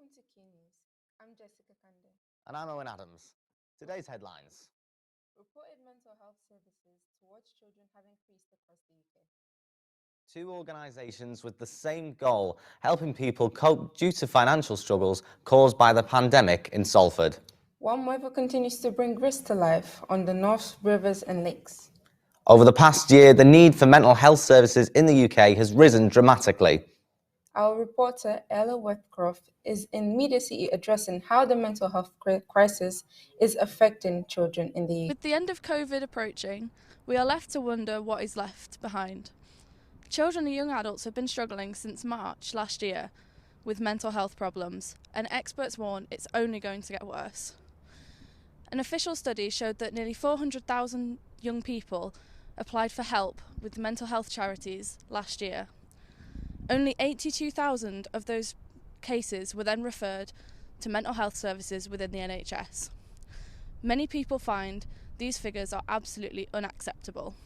Welcome to Quays. I'm Jessica Kande. And I'm Owen Adams. Today's headlines. Reported mental health services towards children have increased across the UK. 2 organisations with the same goal, helping people cope due to financial struggles caused by the pandemic in Salford. Warm weather continues to bring risk to life on the north, rivers and lakes. Over the past year, the need for mental health services in the UK has risen dramatically. Our reporter, Ella Worthcroft, is immediately addressing how the mental health crisis is affecting children in the UK. With the end of COVID approaching, we are left to wonder what is left behind. Children and young adults have been struggling since March last year with mental health problems, and experts warn it's only going to get worse. An official study showed that nearly 400,000 young people applied for help with mental health charities last year. Only 82,000 of those cases were then referred to mental health services within the NHS. Many people find these figures are absolutely unacceptable.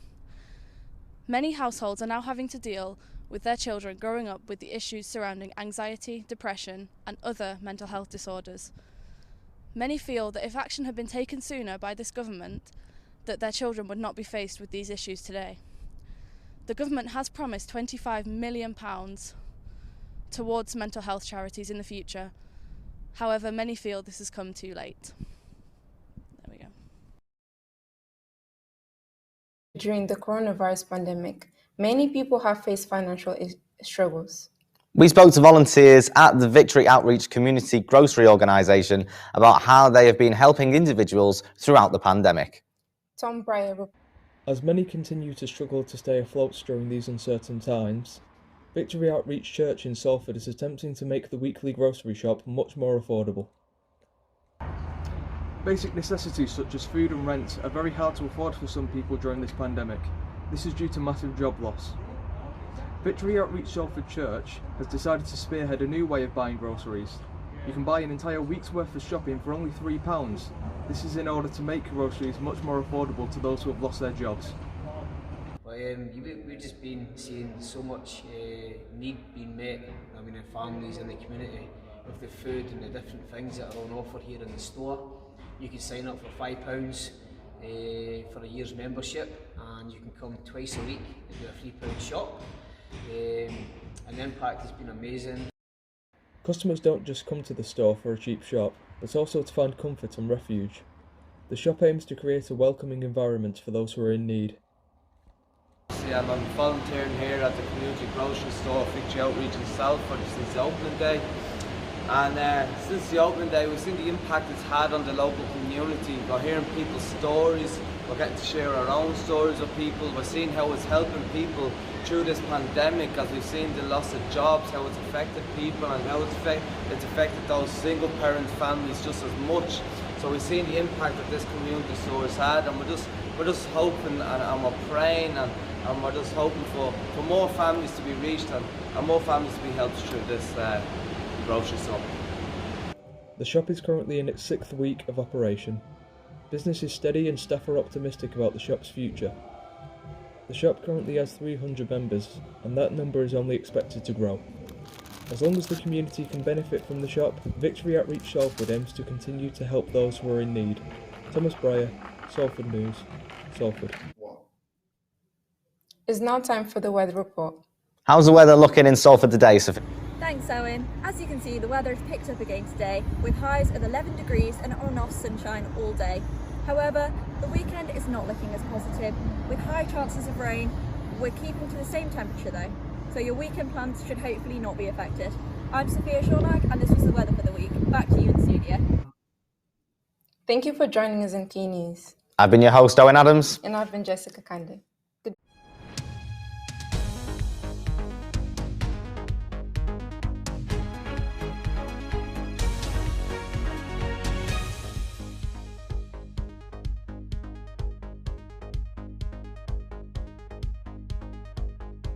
Many households are now having to deal with their children growing up with the issues surrounding anxiety, depression, and other mental health disorders. Many feel that if action had been taken sooner by this government, that their children would not be faced with these issues today. The government has promised £25 million towards mental health charities in the future. However, many feel this has come too late. There we go. During the coronavirus pandemic, many people have faced financial struggles. We spoke to volunteers at the Victory Outreach Community Grocery Organisation about how they have been helping individuals throughout the pandemic. Tom Breyer. As many continue to struggle to stay afloat during these uncertain times, Victory Outreach Church in Salford is attempting to make the weekly grocery shop much more affordable. Basic necessities such as food and rent are very hard to afford for some people during this pandemic. This is due to massive job loss. Victory Outreach Salford Church has decided to spearhead a new way of buying groceries. You can buy an entire week's worth of shopping for only £3. This is in order to make groceries much more affordable to those who have lost their jobs. We've just been seeing so much need being met, in families in the community with the food and the different things that are on offer here in the store. You can sign up for £5 for a year's membership, and you can come twice a week and do a £3 shop. And the impact has been amazing. Customers don't just come to the store for a cheap shop, but also to find comfort and refuge. The shop aims to create a welcoming environment for those who are in need. I'm volunteering here at the community grocery store Victory Outreach in Salford since the opening day. And since the opening day, we've seen the impact it's had on the local community. We're hearing people's stories, we're getting to share our own stories with people, we're seeing how it's helping people through this pandemic, as we've seen the loss of jobs, how it's affected people and how it's affected those single parent families just as much. So we've seen the impact that this community store has had, and we're just hoping and we're praying and we're just hoping for more families to be reached and more families to be helped through this grocery store. The shop is currently in its 6th week of operation. Business is steady and staff are optimistic about the shop's future. The shop currently has 300 members, and that number is only expected to grow. As long as the community can benefit from the shop, Victory Outreach Salford aims to continue to help those who are in need. Thomas Breyer, Salford News, Salford. It's now time for the weather report. How's the weather looking in Salford today, Sophie? Thanks, Owen. As you can see, the weather has picked up again today, with highs of 11 degrees and on and off sunshine all day. However, the weekend is not looking as positive, with high chances of rain. We're keeping to the same temperature though, so your weekend plans should hopefully not be affected. I'm Sophia Shornack, and this was the weather for the week. Back to you in the studio. Thank you for joining us in Quays. I've been your host, Owen Adams. And I've been Jessica Kande.